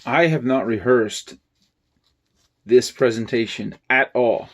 I have not rehearsed this presentation at all.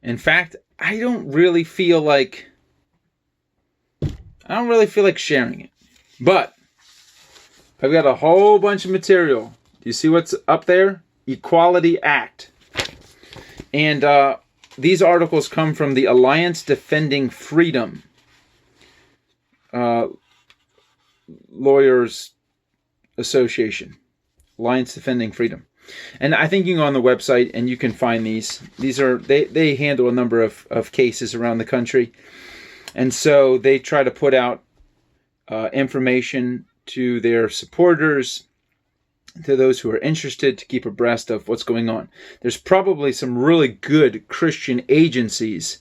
In fact, I don't really feel like sharing it. But I've got a whole bunch of material. Do you see what's up there? Equality Act. And these articles come from the Alliance Defending Freedom Lawyers Association. Alliance Defending Freedom. And I think you can go on the website and you can find these. They handle a number of cases around the country. And so they try to put out information to their supporters, to those who are interested, to keep abreast of what's going on. There's probably some really good Christian agencies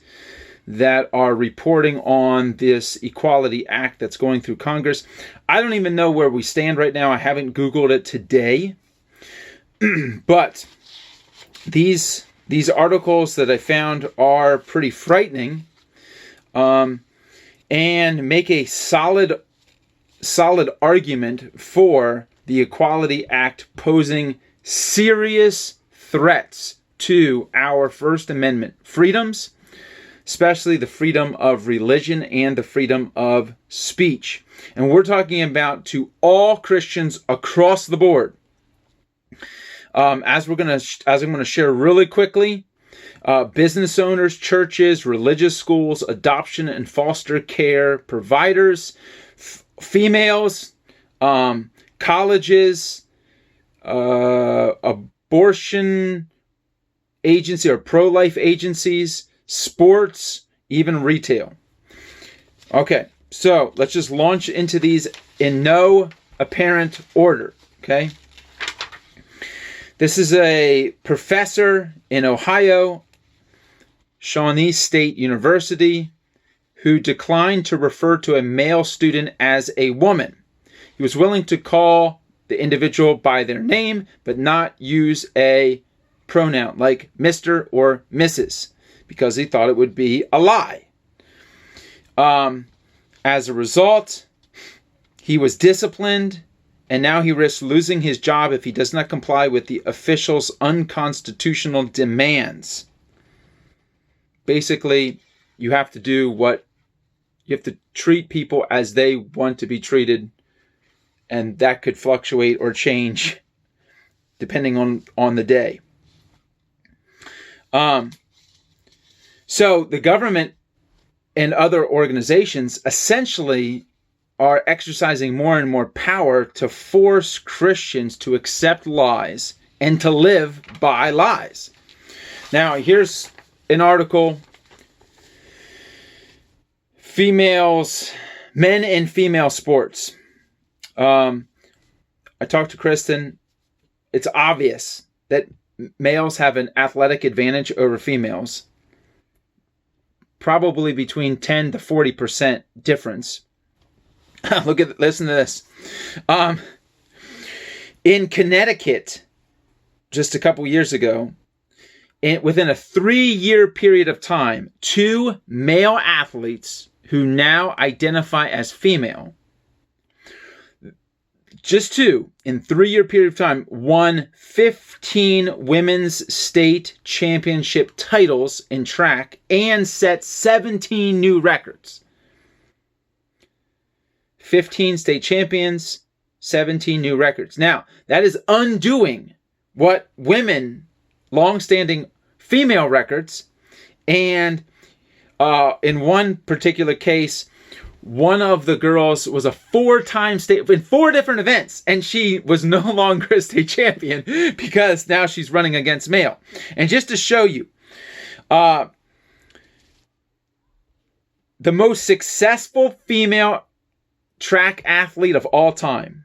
that are reporting on this Equality Act that's going through Congress. I don't even know where we stand right now. I haven't Googled it today. But these articles that I found are pretty frightening, and make a solid argument for the Equality Act posing serious threats to our First Amendment freedoms, especially the freedom of religion and the freedom of speech. And we're talking about to all Christians across the board. As I'm going to share really quickly, business owners, churches, religious schools, adoption and foster care providers, females, colleges, abortion agency or pro-life agencies, sports, even retail. Okay, so let's just launch into these in no apparent order, okay? This is a professor in Ohio, Shawnee State University, who declined to refer to a male student as a woman. He was willing to call the individual by their name, but not use a pronoun like Mr. or Mrs., because he thought it would be a lie. As a result, he was disciplined, and now he risks losing his job if he does not comply with the officials' unconstitutional demands. Basically, you have to treat people as they want to be treated, and that could fluctuate or change depending on the day. So the government and other organizations essentially are exercising more and more power to force Christians to accept lies and to live by lies. Now, here's an article, Men in Female Sports. I talked to Kristen. It's obvious that males have an athletic advantage over females, probably between 10 to 40% difference. Listen to this. In Connecticut, just a couple years ago, within a 3-year period of time, 2 male athletes who now identify as female, just 2, in 3-year period of time, won 15 women's state championship titles in track and set 17 new records. 15 state champions, 17 new records. Now, that is undoing what women, long-standing female records, and in one particular case, one of the girls was a 4-time state in 4 different events, and she was no longer a state champion because now she's running against male. And just to show you, the most successful female track athlete of all time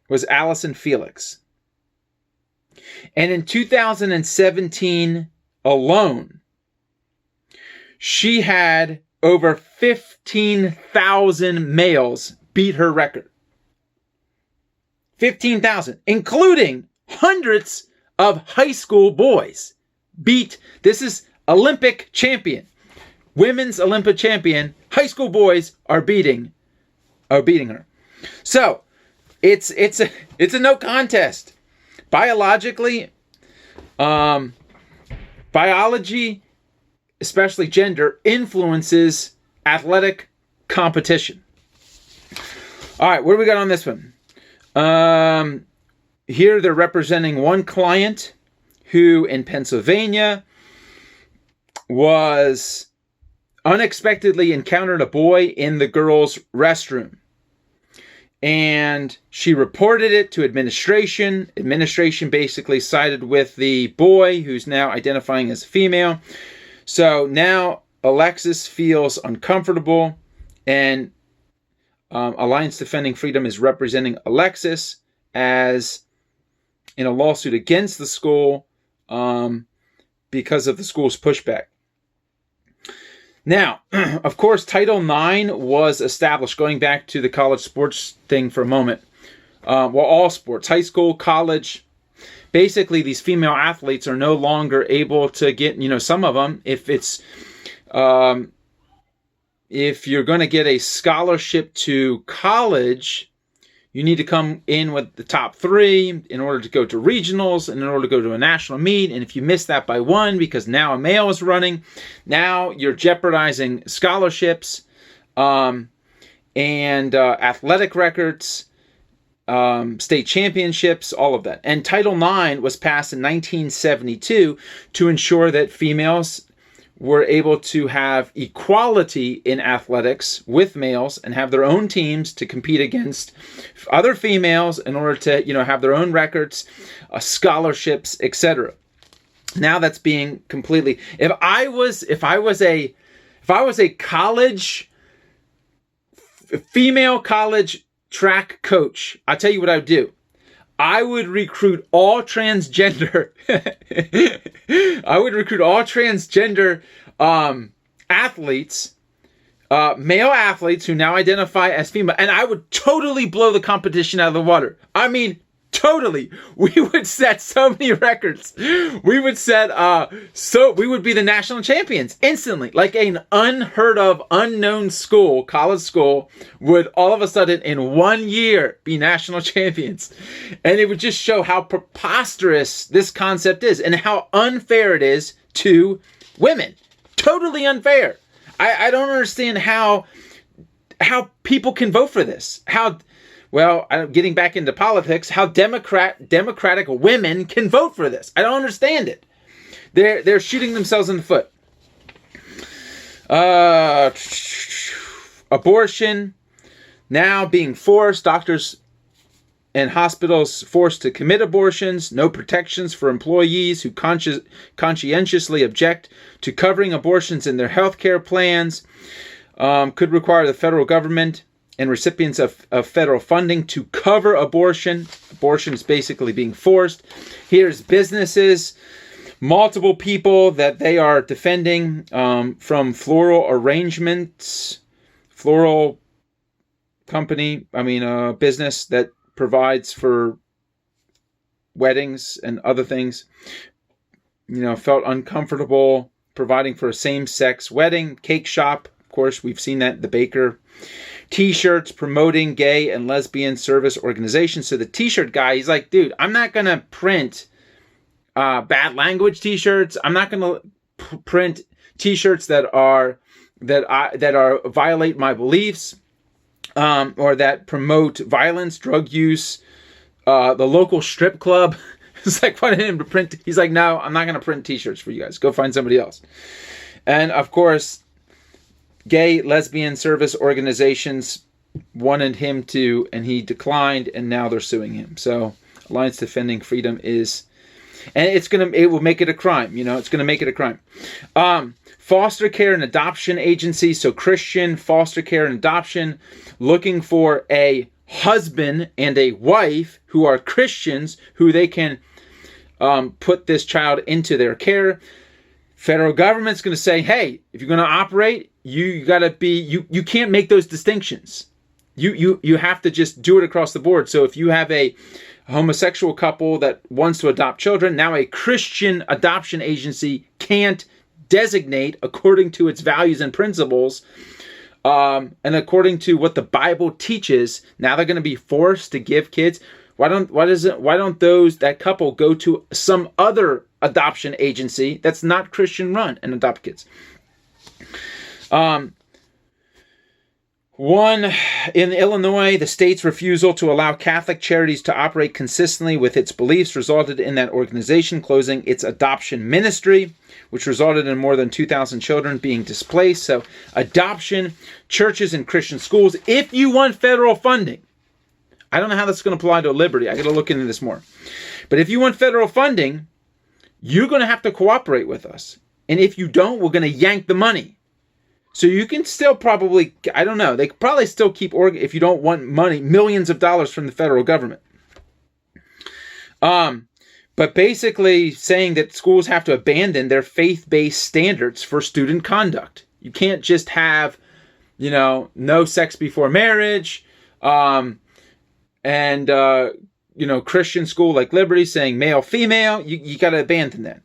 was Allison Felix. And in 2017 alone, she had over 15,000 males beat her record. 15,000, including hundreds of high school boys beat. This is Olympic champion, women's Olympic champion. High school boys are beating her. So it's a no contest. Biologically, biology, especially gender, influences athletic competition. All right, what do we got on this one? Here they're representing one client who in Pennsylvania was unexpectedly encountered a boy in the girls' restroom. And she reported it to administration. Administration basically sided with the boy, who's now identifying as female. So now Alexis feels uncomfortable, and Alliance Defending Freedom is representing Alexis as in a lawsuit against the school because of the school's pushback. Now, of course, Title IX was established, going back to the college sports thing for a moment. All sports, high school, college. Basically, these female athletes are no longer able to get, some of them, if you're going to get a scholarship to college, you need to come in with the top 3 in order to go to regionals and in order to go to a national meet. And if you miss that by 1, because now a male is running, now you're jeopardizing scholarships and athletic records, state championships, all of that. And Title IX was passed in 1972 to ensure that females were able to have equality in athletics with males and have their own teams to compete against other females in order to, have their own records, scholarships, etc. Now that's being completely. If I was a female college track coach, I'll tell you what I would do. I would recruit all transgender. Athletes, male athletes who now identify as female, and I would totally blow the competition out of the water. I mean, totally. We would set so many records. We would set we would be the national champions instantly. Like an unheard of, unknown school, college school, would all of a sudden in 1 year be national champions. And it would just show how preposterous this concept is and how unfair it is to women. Totally unfair. I don't understand how people can vote for this. Well, getting back into politics, how democratic women can vote for this. I don't understand it. They're shooting themselves in the foot. Abortion now being forced. Doctors and hospitals forced to commit abortions. No protections for employees who conscientiously object to covering abortions in their health care plans. Could require the federal government and recipients of federal funding to cover abortion. Abortion is basically being forced. Here's businesses, multiple people that they are defending from floral arrangements, floral company, business that provides for weddings and other things, felt uncomfortable providing for a same-sex wedding. Cake shop, of course, we've seen that, the baker. T-shirts promoting gay and lesbian service organizations. So the T-shirt guy, he's like, dude, I'm not going to print bad language T-shirts. I'm not going to print T-shirts that violate my beliefs or that promote violence, drug use. The local strip club is like wanting him to print. He's like, no, I'm not going to print T-shirts for you guys. Go find somebody else. And of course, gay, lesbian service organizations wanted him to, and he declined, and now they're suing him. So Alliance Defending Freedom is, and it will make it a crime. It's going to make it a crime. Foster care and adoption agencies, so Christian foster care and adoption, looking for a husband and a wife who are Christians, who they can put this child into their care. Federal government's going to say, hey, if you're going to operate, you got to be, you can't make those distinctions. You have to just do it across the board. So if you have a homosexual couple that wants to adopt children, now a Christian adoption agency can't designate, according to its values and principles, And according to what the Bible teaches, now they're going to be forced to give kids. Why don't that couple go to some other adoption agency that's not Christian run and adopt kids? One, in Illinois, the state's refusal to allow Catholic Charities to operate consistently with its beliefs resulted in that organization closing its adoption ministry, which resulted in more than 2,000 children being displaced. So adoption, churches, and Christian schools, if you want federal funding, I don't know how that's going to apply to Liberty. I got to look into this more. But if you want federal funding, you're going to have to cooperate with us. And if you don't, we're going to yank the money. So you can still probably, I don't know, they could probably still keep, if you don't want money, millions of dollars from the federal government. But basically saying that schools have to abandon their faith-based standards for student conduct. You can't just have, no sex before marriage, Christian school like Liberty saying male, female, you got to abandon that.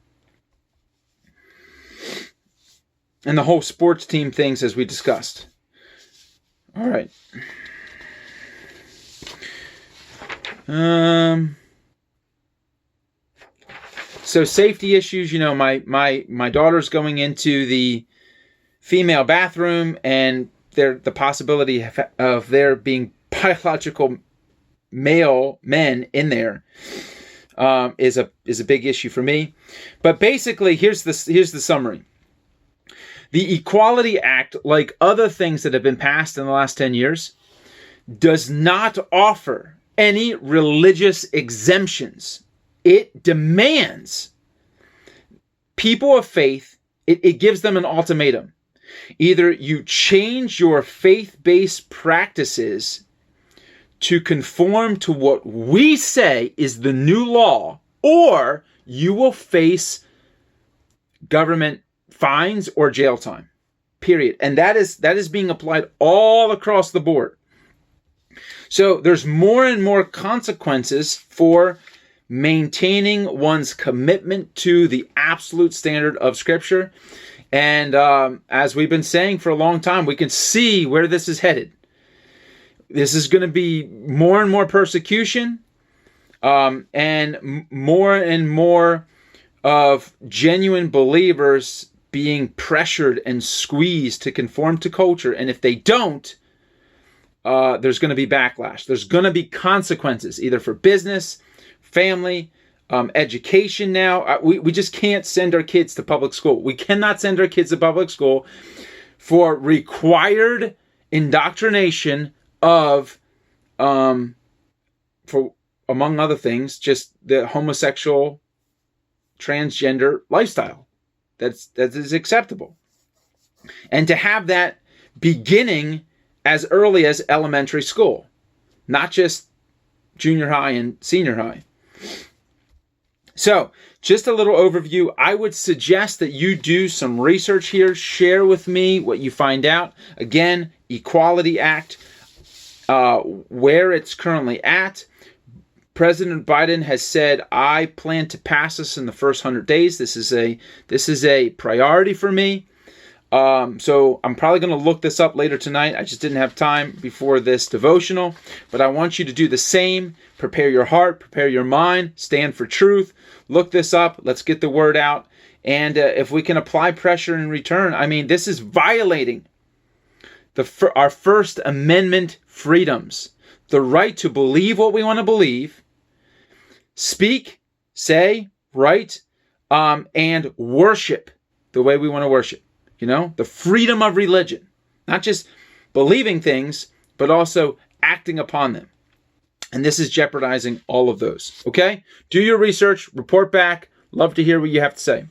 And the whole sports team things as we discussed. All right. So safety issues, my daughter's going into the female bathroom, and the possibility of there being biological male men in there is a big issue for me. But basically, here's the summary. The Equality Act, like other things that have been passed in the last 10 years, does not offer any religious exemptions. It demands people of faith, it gives them an ultimatum. Either you change your faith-based practices to conform to what we say is the new law, or you will face government fines or jail time, period. And that is being applied all across the board. So there's more and more consequences for maintaining one's commitment to the absolute standard of Scripture. And as we've been saying for a long time, we can see where this is headed. This is going to be more and more persecution, and more of genuine believers being pressured and squeezed to conform to culture. And if they don't, there's going to be backlash. There's going to be consequences, either for business, family, education now. We just can't send our kids to public school. We cannot send our kids to public school for required indoctrination of, for among other things, just the homosexual, transgender lifestyle. That is acceptable. And to have that beginning as early as elementary school, not just junior high and senior high. So, just a little overview. I would suggest that you do some research here. Share with me what you find out. Again, Equality Act, where it's currently at. President Biden has said, I plan to pass this in the first 100 days. This is a priority for me. So I'm probably going to look this up later tonight. I just didn't have time before this devotional. But I want you to do the same. Prepare your heart, prepare your mind, stand for truth. Look this up. Let's get the word out. And if we can apply pressure in return, this is violating our First Amendment freedoms. The right to believe what we want to believe, speak, say, write, and worship the way we want to worship. The freedom of religion. Not just believing things, but also acting upon them. And this is jeopardizing all of those. Okay? Do your research, report back. Love to hear what you have to say.